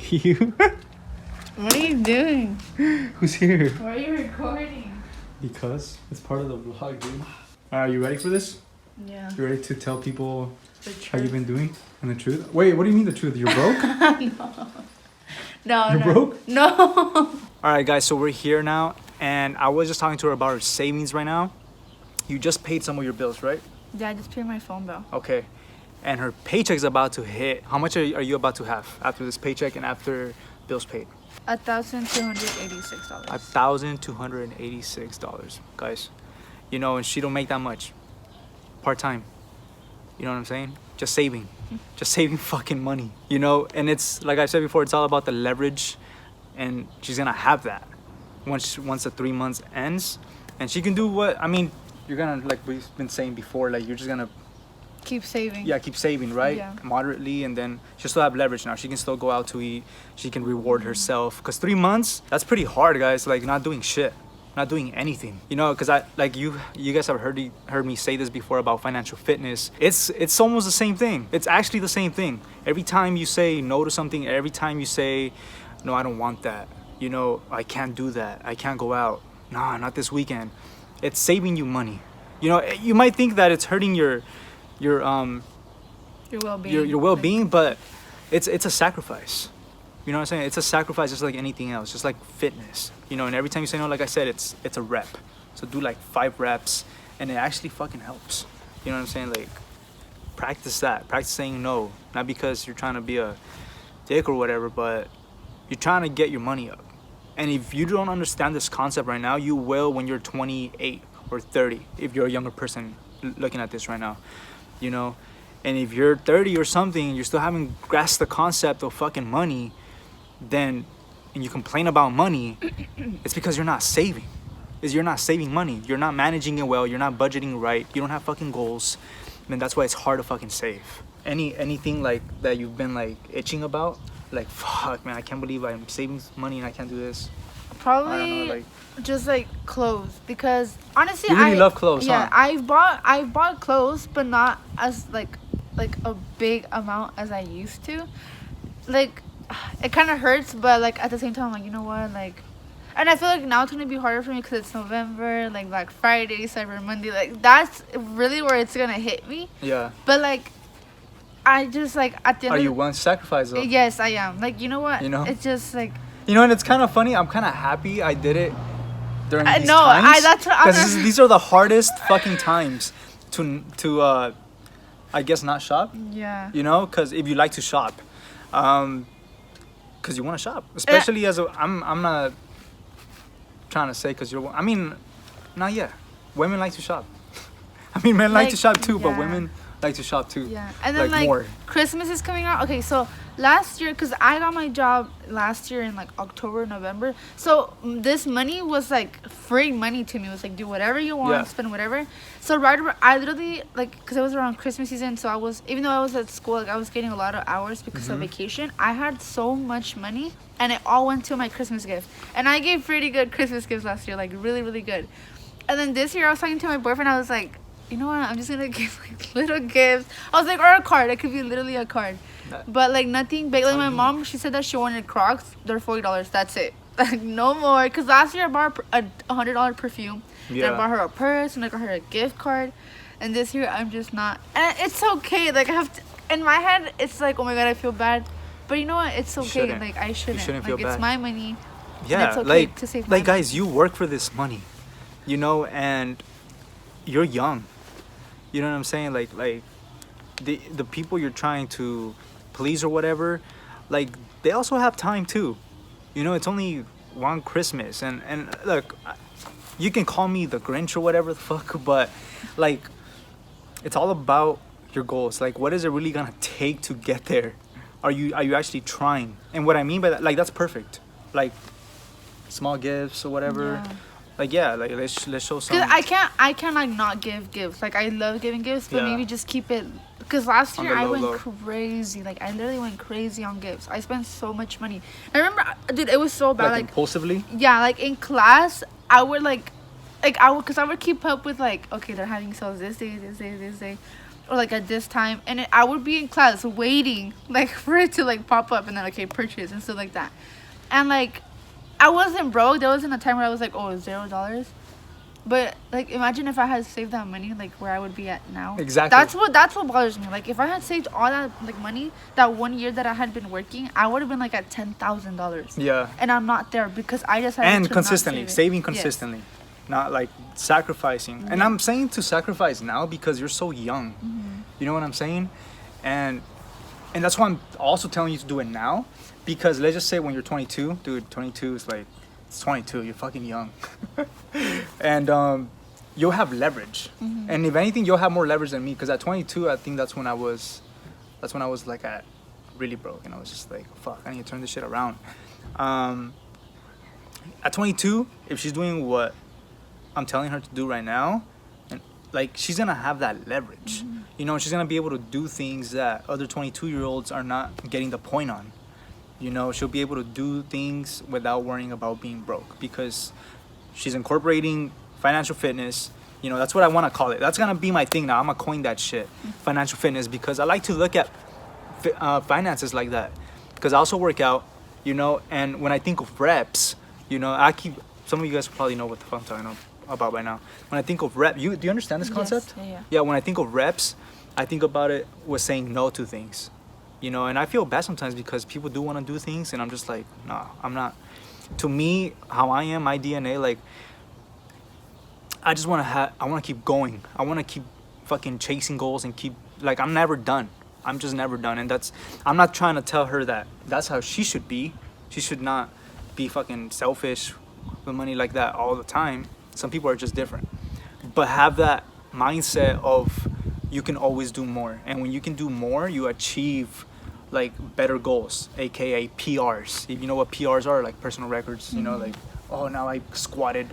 You? What are you doing? Who's here? Why are you recording? Because it's part of the vlog, dude. Are you ready for this? Yeah. You ready to tell people The truth. how you've been doing and the truth? Wait, what do you mean the truth? You're broke? No. You're broke? No. All right, guys, so we're here now, and I was just talking to her about her savings right now. You just paid some of your bills, right? Yeah, I just paid my phone bill. Okay. And her paycheck's about to hit. How much are you about to have after this paycheck and after bills paid? $1,286. $1,286, guys. You know, and she don't make that much. Part-time. You know what I'm saying? Just saving fucking money, you know. And it's like I said before, it's all about the leverage, and she's gonna have that once the 3 months ends, and she can do what I mean. You're gonna, like we've been saying before, like you're just gonna keep saving. Yeah, keep saving, right? Yeah. Moderately, and then she'll still have leverage now. She can still go out to eat. She can reward herself. Because 3 months, that's pretty hard, guys. Like, not doing shit. Not doing anything. You know, because you guys have heard me say this before about financial fitness. It's almost the same thing. It's actually the same thing. Every time you say no to something, every time you say, no, I don't want that. You know, I can't do that. I can't go out. Nah, not this weekend. It's saving you money. You know, you might think that it's hurting your well-being. Your well-being, but it's a sacrifice. You know what I'm saying? It's a sacrifice just like anything else, just like fitness. You know, and every time you say no, like I said, it's a rep. So do like 5 reps, and it actually fucking helps. You know what I'm saying? Like, practice that. Practice saying no, not because you're trying to be a dick or whatever, but you're trying to get your money up. And if you don't understand this concept right now, you will when you're 28 or 30. If you're a younger person looking at this right now, you know. And if you're 30 or something and you still haven't grasped the concept of fucking money, then, and you complain about money, it's because you're not saving. You're not saving money. You're not managing it well. You're not budgeting right. You don't have fucking goals. And that's why it's hard to fucking save. Anything like that you've been like itching about? Like, fuck, man, I can't believe I'm saving money and I can't do this. Probably I don't know, like, just like clothes, because honestly, you really love clothes, yeah, huh? I've bought clothes, but not as like a big amount as I used to. Like, it kind of hurts, but like at the same time, I'm like, you know what, like, and I feel like now it's gonna be harder for me because it's November, like Black Friday, Cyber Monday, like that's really where it's gonna hit me. Yeah. But like, I just like at the end. Are you willing to sacrifice though? Yes, I am. Like, you know what? You know? It's just like. You know, and it's kind of funny. I'm kind of happy I did it during these No, times. that's what because these are the hardest fucking times to I guess not shop. Yeah. You know, because if you like to shop, because you want to shop, especially as I'm not trying to say because I mean, not yet. Women like to shop. I mean, men like to shop too, but women like to shop too. Yeah, and then like more. Christmas is coming out. Okay, so last year, because I got my job last year in like October, November, so this money was like free money to me. It was like, do whatever you want, spend whatever. So I literally, like, because it was around Christmas season, so I was, even though I was at school, like I was getting a lot of hours because of vacation, I had so much money, and it all went to my Christmas gift. And I gave pretty good Christmas gifts last year, like really, really good. And then this year I was talking to my boyfriend, I was like, you know what, I'm just gonna give like little gifts. I was like, or a card. It could be literally a card, but like nothing big. Like my mom, she said that she wanted Crocs. They're $40. That's it. Like no more. Because last year I bought her a $100 perfume. Yeah. And I bought her a purse, and I got her a gift card. And this year I'm just not. And it's okay. Like I have to, in my head, it's like, oh my god, I feel bad. But you know what? It's okay. Like I shouldn't. Feel like bad. It's my money. Yeah. It's okay like to save like money. guys, you work for this money, you know, and you're young. You know what I'm saying? Like the people you're trying to please or whatever, like they also have time too. You know, it's only one Christmas, and look, you can call me the Grinch or whatever the fuck, but like it's all about your goals. Like, what is it really gonna take to get there? Are you actually trying? And what I mean by that, like, that's perfect. Like small gifts or whatever. Yeah. Like, yeah, like let's show some. Cause I can't like not give gifts. Like I love giving gifts, but maybe just keep it. Because last year I went crazy. Like I literally went crazy on gifts. I spent so much money. I remember, dude, it was so bad. Like impulsively. Yeah, like in class, I would because I would keep up with like, okay, they're having sales this day, this day, this day. or like at this time, and I would be in class waiting like for it to like pop up and then okay, purchase and stuff like that. And like I wasn't broke. There wasn't a time where I was like, oh, $0. But like imagine if I had saved that money, like where I would be at now. Exactly. That's what bothers me. Like if I had saved all that like money that 1 year that I had been working, I would have been like at $10,000. Yeah. And I'm not there because I decided And to consistently, not save it. saving Yes. consistently, not like sacrificing. And I'm saying to sacrifice now because you're so young. You know what I'm saying? And that's why I'm also telling you to do it now, because let's just say when you're 22, dude, 22 is like, it's 22, you're fucking young. And you'll have leverage. And if anything, you'll have more leverage than me, because at 22, I think that's when I was like at really broke, and I was just like, fuck, I need to turn this shit around. At 22, if she's doing what I'm telling her to do right now, and like she's gonna have that leverage. You know, she's gonna be able to do things that other 22-year-olds are not getting the point on. You know, she'll be able to do things without worrying about being broke, because she's incorporating financial fitness. You know, that's what I want to call it. That's gonna be my thing now. I'm gonna coin that shit, financial fitness, because I like to look at finances like that. Because I also work out, you know, and when I think of reps, you know, some of you guys probably know what the fuck I'm talking about by now. When I think of rep, do you understand this concept? Yes, Yeah, when I think of reps, I think about it with saying no to things. You know, and I feel bad sometimes because people do want to do things, and I'm just like, nah, I'm not. To me, how I am, my DNA, like, I just want to keep going. I want to keep fucking chasing goals and keep, like, I'm never done. I'm just never done. And I'm not trying to tell her that that's how she should be. She should not be fucking selfish with money like that all the time. Some people are just different. But have that mindset of you can always do more. And when you can do more, you achieve like better goals, aka PRs. If you know what PRs are, like personal records, you know, like, oh, now I squatted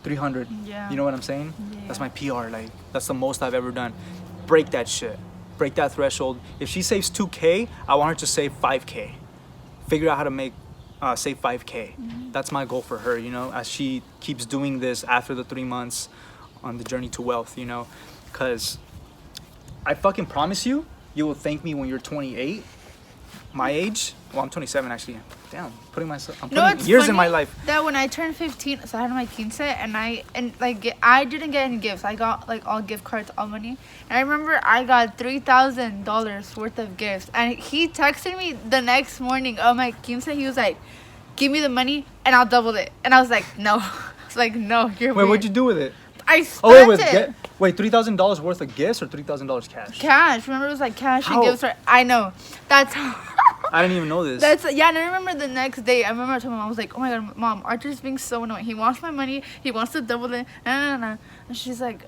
300. Yeah. You know what I'm saying? Yeah. That's my PR. Like, that's the most I've ever done. Break that shit. Break that threshold. If she saves 2K, I want her to save 5K. Figure out how to save 5K. That's my goal for her, you know, as she keeps doing this after the 3 months on the journey to wealth, you know, because I fucking promise you, you will thank me when you're 28. My age, well, I'm 27 actually. Damn, I'm putting years in my life. That when I turned 15, so I had my quince, and I didn't get any gifts. I got like all gift cards, all money. And I remember I got $3,000 worth of gifts, and he texted me the next morning on my quince. He was like, "Give me the money, and I'll double it." And I was like, "No." I was like, "No, you're weird." What'd you do with it? I spent it. Wait, $3,000 worth of gifts or $3,000 cash? Cash. Remember, it was like cash How? and gifts. I know. That's how. I didn't even know this. Yeah, and I remember the next day, I remember I told my mom, I was like, oh my god, Mom, Arthur's being so annoying. He wants my money. He wants to double it. No. And she's like,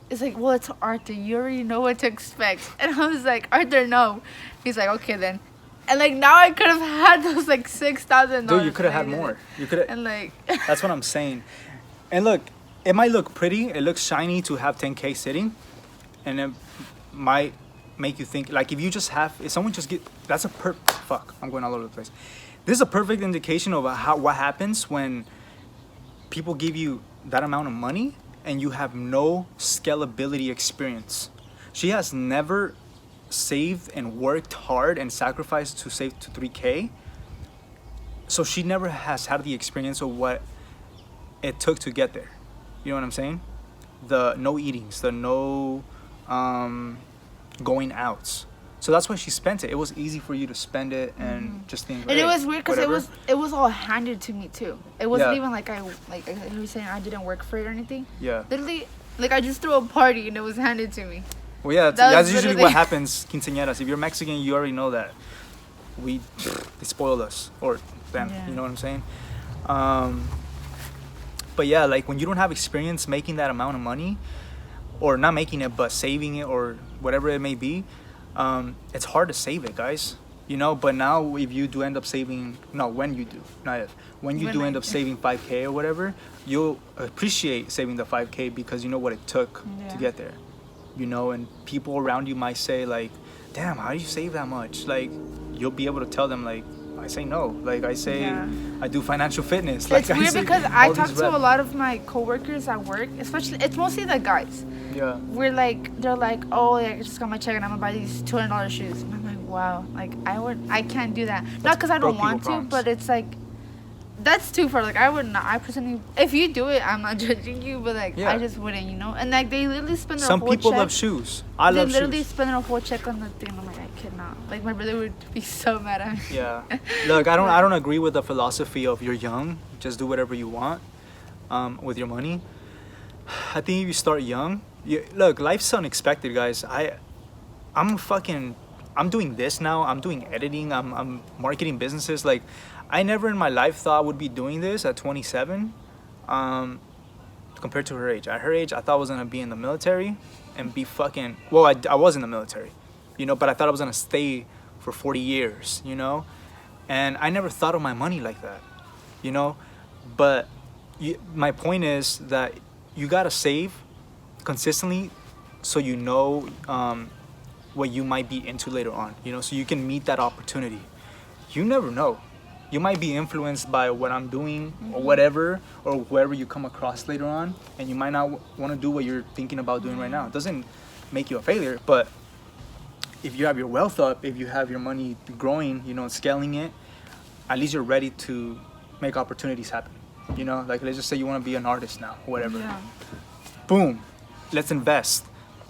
it's like, well, it's Arthur. You already know what to expect. And I was like, Arthur, no. He's like, okay then. And like now I could have had those like $6,000. Dude, you could have had more. You could have. And like. That's what I'm saying. And look, it might look pretty. It looks shiny to have 10K sitting, and it might make you think, like, if someone just that's fuck, I'm going all over the place. This is a perfect indication of what happens when people give you that amount of money and you have no scalability experience. She has never saved and worked hard and sacrificed to save to 3K. So she never has had the experience of what it took to get there. You know what I'm saying? The no eatings, the no going outs. So that's why she spent it. It was easy for you to spend it and just think. And it was weird because it was all handed to me too. It wasn't even like I was saying I didn't work for it or anything. Yeah. Literally, like I just threw a party and it was handed to me. Well, yeah, that's usually what happens, quinceañeras. If you're Mexican, you already know that they spoiled us, or them. Yeah. You know what I'm saying? But yeah, like when you don't have experience making that amount of money, or not making it, but saving it, or whatever it may be, it's hard to save it, guys. You know, but now if you do end up saving, when you do end up saving 5K or whatever, you'll appreciate saving the 5K because you know what it took to get there. You know, and people around you might say like, damn, how do you save that much? Like, you'll be able to tell them like, I say no. Like I say, Yeah. I do financial fitness. Like It's weird say because I all talk these to a reps. lot of my coworkers at work, especially it's mostly the guys. Yeah. They're like, oh, like, I just got my check and I'm gonna buy these $200 shoes. And I'm like, wow, like I can't do that. Not because I don't broke people want to, problems. but it's like, that's too far. Like I would not. I personally, if you do it, I'm not judging you, but like Yeah. I just wouldn't, you know. And like they literally spend their Some whole people check. love shoes. I love They literally shoes. spend their whole check on the thing. I'm like, I cannot. Like my brother would be so mad at me. Yeah. Look, I don't agree with the philosophy of you're young, just do whatever you want with your money. I think if you start young, look, life's unexpected, guys. I'm doing this now. I'm doing editing. I'm marketing businesses. Like, I never in my life thought I would be doing this at 27. Compared to her age. At her age, I thought I was gonna be in the military and be fucking. Well, I was in the military, you know, but I thought I was gonna stay for 40 years, you know, and I never thought of my money like that, you know. But my point is that you gotta save consistently, so you know what you might be into later on, you know, so you can meet that opportunity. You never know. You might be influenced by what I'm doing or whatever, or whoever you come across later on, and you might not want to do what you're thinking about doing right now. It doesn't make you a failure, but if you have your wealth up, if you have your money growing, you know, scaling it, at least you're ready to make opportunities happen. You know, like let's just say you want to be an artist now, whatever. Yeah. Boom, let's invest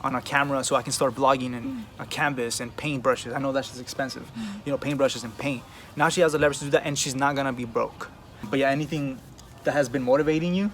on a camera so I can start vlogging and a canvas and paintbrushes. I know that's just expensive, you know, paintbrushes and paint. Now she has the leverage to do that, and she's not gonna be broke. But yeah, anything that has been motivating you,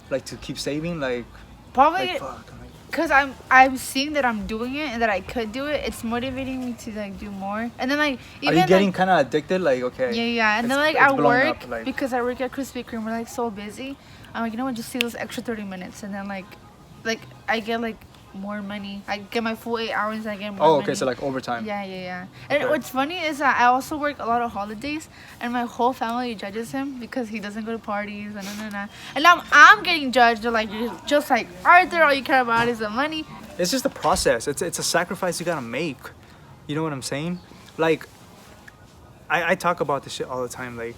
like to keep saving, like Probably fuck, I'm like, because I'm seeing that I'm doing it and that I could do it. It's motivating me to like do more. And then like even are you getting like, kind of addicted? Like okay. yeah. And then it's- like it's at blowing work, up, like- because I work at Krispy Kreme, we're like so busy. I'm like, you know what, just see those extra 30 minutes, and then like I get like more money. I get my full 8 hours and I get more Oh, money. okay, so like overtime. Yeah. And Okay. what's funny is that I also work a lot of holidays, and my whole family judges him because he doesn't go to parties and And now I'm getting judged. They're like, you're just like Arthur, all you care about is the money. It's just a process. It's a sacrifice you gotta make. You know what I'm saying? Like, I talk about this shit all the time. Like,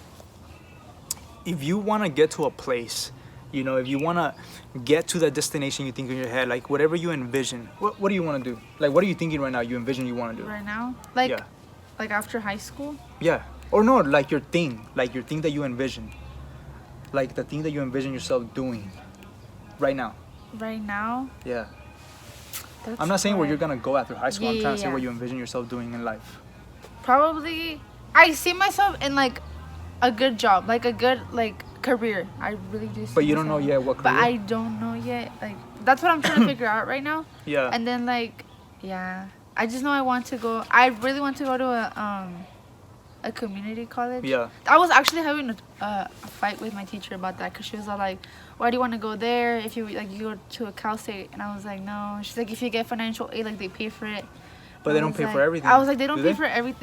if you wanna get to a place, you know, if you wanna get to that destination you think in your head, like whatever you envision, what do you wanna do? Like, what are you thinking right now? You envision you wanna do? Right now, like Yeah. like after high school. Yeah. Or no, like your thing that you envision, like the thing that you envision yourself doing, right now. Right now, Yeah. that's I'm not saying where hard. you're gonna go after high school. I'm trying to say Yeah. what you envision yourself doing in life. Probably, I see myself in like a good job, like a good like career. I really do. See But you don't know myself. yet what But career. I don't know yet. Like that's what I'm trying to figure out right now. Yeah. And then like, yeah, I just know I want to go. I really want to go to a community college. Yeah. I was actually having a fight with my teacher about that because she was all like, "Why do you want to go there if you like you go to a Cal State?" And I was like, "No." She's like, "If you get financial aid, like they pay for it." But I they don't was pay like- for everything. I was like, they don't do pay they? for everything.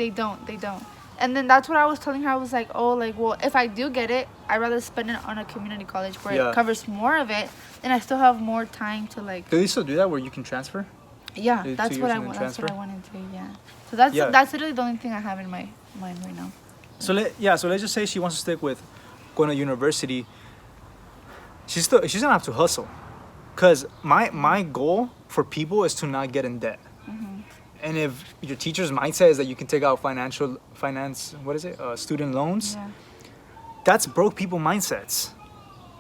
They don't. And then that's what I was telling her. I was like, oh, like, well, if I do get it, I'd rather spend it on a community college where Yeah. it covers more of it, and I still have more time to like. Do they still do that where you can transfer? Yeah, do that's 2 what years I and want. then That's what I transfer? wanted to. Yeah. So that's Yeah. that's literally the only thing I have in my mind right now. So let's just say she wants to stick with going to university. She's gonna have to hustle, cause my goal for people is to not get in debt. And if your teacher's mindset is that you can take out student loans, Yeah. that's broke people mindsets.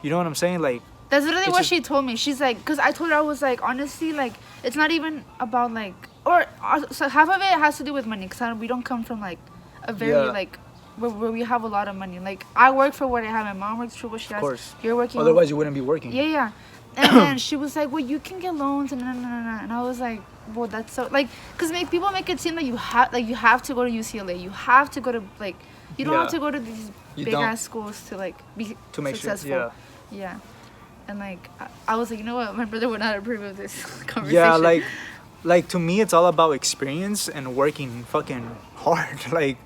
You know what I'm saying? Like, That's literally It's what just- she told me. She's like, because I told her, I was like, honestly, like, it's not even about like, or so half of it has to do with money, because we don't come from like a very Yeah. like where we have a lot of money. Like I work for what I have. My mom works for what she has. of course. You're working. Otherwise, you wouldn't be working. Yeah. And then she was like, well, you can get loans and and I was like, well, that's so like, because people make it seem like you have to go to UCLA. You have to go to like, you don't Yeah. have to go to these You big don't. ass schools to like be To make sure, successful. Yeah. And like I was like, you know what, my brother would not approve of this conversation. Yeah, like to me, it's all about experience and working fucking hard. Like,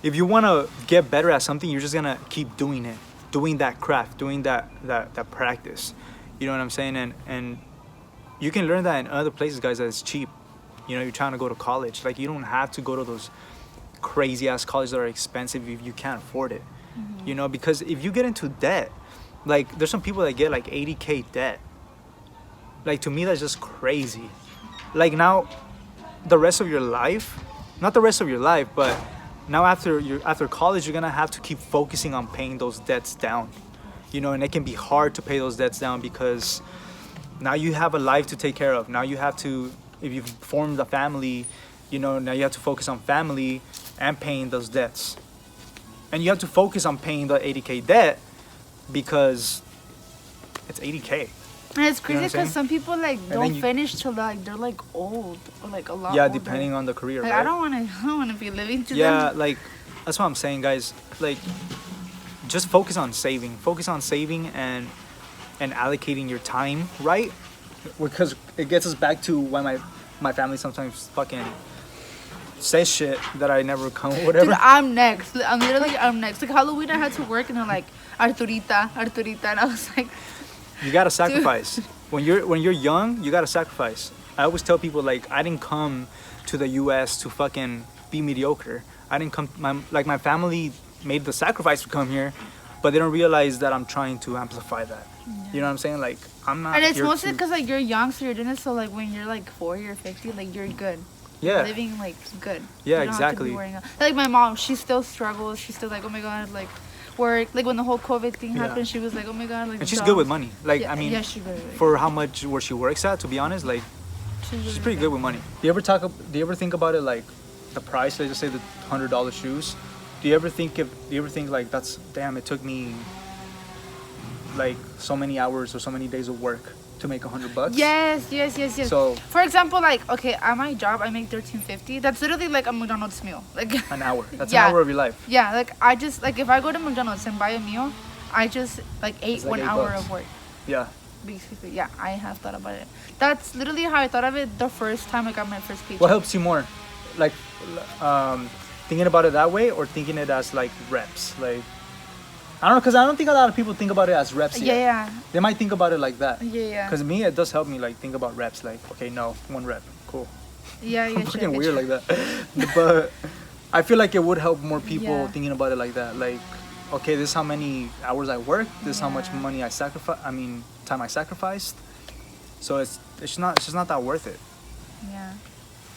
if you want to get better at something, you're just gonna keep doing it, doing that craft, doing that practice. You know what I'm saying? And you can learn that in other places, guys. That it's cheap. You know, you're trying to go to college. Like, you don't have to go to those crazy ass colleges that are expensive if you can't afford it. You know, because if you get into debt, like there's some people that get like 80K debt. Like to me that's just crazy. Like now the rest of your life, not the rest of your life, but now after college you're gonna have to keep focusing on paying those debts down. You know, and it can be hard to pay those debts down because now you have a life to take care of. Now you have to, if you've formed a family, you know, now you have to focus on family and paying those debts. And you have to focus on paying the 80K debt because it's 80K. And it's crazy what I'm because some people like then don't you- finish till like they're like old or like a lot. Yeah, older. depending on the career, Like right? I don't want to be living to Yeah, them. like that's what I'm saying, guys. Like just focus on saving. Focus on saving and allocating your time, right? Because it gets us back to why my family sometimes fucking says shit that I never come whatever. Dude, I'm next. I'm next. Like Halloween, I had to work, and they're like, Arturita, and I was like, You gotta sacrifice. When you're young, you gotta sacrifice. I always tell people like I didn't come to the U.S. to fucking be mediocre. I didn't come. My family made the sacrifice to come here, but they don't realize that I'm trying to amplify that. You know what I'm saying? Like I'm not. and it's here mostly to- because like you're young, so you're doing it. So like when you're like 40 or 50, like you're good. Yeah. Living like good. Yeah, You don't have to be exactly. worrying like my mom, she still struggles. She's still like, oh my god, like work. Like when the whole COVID thing Yeah. happened, she was like, oh my god, like. And she's jobs. good with money. Like Yeah, I mean, yeah, she's good. With it. for how much where she works at, to be honest, like she's pretty good with money. Do you ever think about it like the price? Let's just say the $100 shoes. Do you ever think like that's damn? It took me like so many hours or so many days of work to make $100. Yes. So For example, like okay, at my job I make $13.50. That's literally like a McDonald's meal. Like an hour. That's Yeah. an hour of your life. yeah, like I just like if I go to McDonald's and buy a meal, I just like ate It's like 1 $8 hour of work. Yeah. Basically, yeah, I have thought about it. That's literally how I thought of it the first time I got my first paycheck. What helps you more, like thinking about it that way or thinking it as like reps? Like I don't know, because I don't think a lot of people think about it as reps yet. Yeah, They might think about it like that. yeah. Because me, it does help me like think about reps. Like, okay, no, 1 rep, cool. Yeah, I'm fucking weird like that. But I feel like it would help more people Yeah. thinking about it like that. Like, okay, this is how many hours I work. This is how much Yeah. money I sacrifice. I mean, time I sacrificed. So it's just not that worth it, Yeah.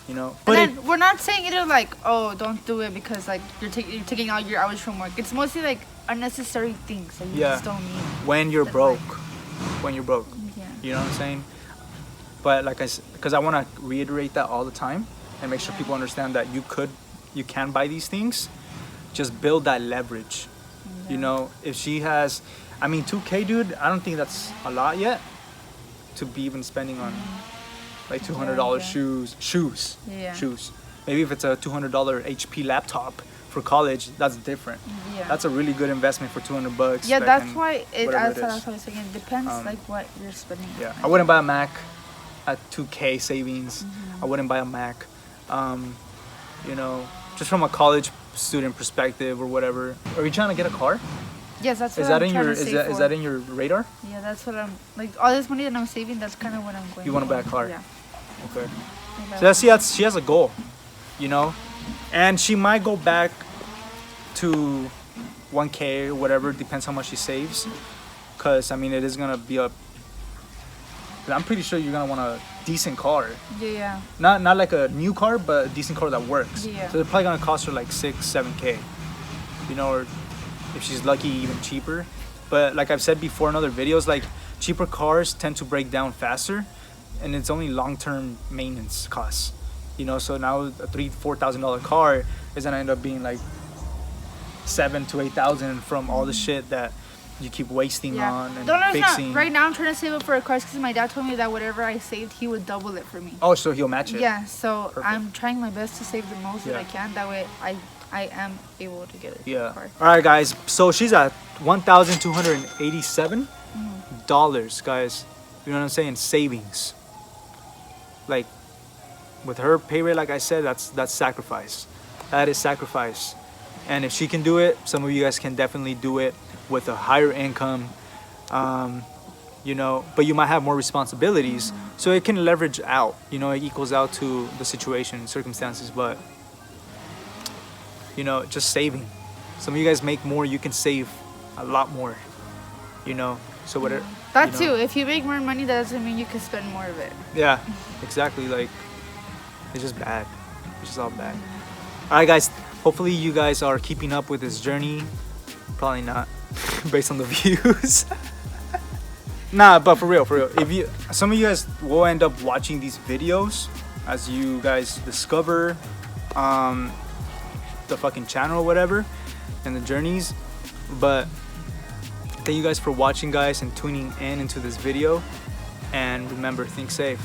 you know. But But then we're not saying either like, oh, don't do it because like you're taking out your hours from work. It's mostly like unnecessary things that you Yeah. just don't need. when you're That's broke, when you're broke, Yeah. you know what I'm saying? But like because I want to reiterate that all the time and make sure people understand that you can buy these things. Just build that leverage. You know, if she has, I mean, 2K, dude, I don't think that's a lot yet to be even spending on like $200 Yeah. shoes. Yeah. Shoes. Maybe if it's a $200 HP laptop for college, that's different. Yeah. That's a really good investment for $200. Yeah, that that's can- why it. whatever That's it what is. I was saying. It depends Um, like what you're spending. Yeah, on. I wouldn't buy a Mac at 2K savings. Mm-hmm. I wouldn't buy a Mac. You know, just from a college student perspective or whatever. Are you trying to get a car? Yes, that's what Is that I'm in trying your to is save that for. is that in your radar? Yeah, that's what I'm like. All this money that I'm saving, that's kind of what I'm going. You wanna for. buy a car? Yeah. Okay. Like So that's she has a goal, you know, and she might go back to 1K or whatever. Depends how much she saves, cause I mean it is gonna be a. I'm pretty sure you're gonna want a decent car. Yeah. Not like a new car, but a decent car that works. Yeah. So they're probably gonna cost her like 6-7K, you know, or if she's lucky, even cheaper. But like I've said before in other videos, like cheaper cars tend to break down faster, and it's only long-term maintenance costs. You know, so now a $3,000-$4,000 car is gonna end up being like $7,000 to $8,000 from all the shit that you keep wasting Yeah. on and Don't understand. fixing. Right now, I'm trying to save up for a car because my dad told me that whatever I saved, he would double it for me. Oh, so he'll match it. Yeah. So Perfect. I'm trying my best to save the most that Yeah. I can. That way, I am able to get a Yeah. car. All right, guys. So she's at $1,287, guys. You know what I'm saying? Savings. Like, with her pay rate, like I said, that's sacrifice. That is sacrifice. And if she can do it, some of you guys can definitely do it with a higher income. You know, but you might have more responsibilities, so it can leverage out. You know, it equals out to the situation, circumstances, but. you know, just saving. Some of you guys make more, you can save a lot more, you know. So whatever. That you know. too. If you make more money, that doesn't mean you can spend more of it. Yeah, exactly. Like, it's just bad. It's just all bad. All right, guys. Hopefully, you guys are keeping up with this journey. Probably not, based on the views. Nah, but for real. If some of you guys will end up watching these videos as you guys discover the fucking channel or whatever and the journeys. But thank you guys for watching, guys, and tuning in into this video. And remember, think safe.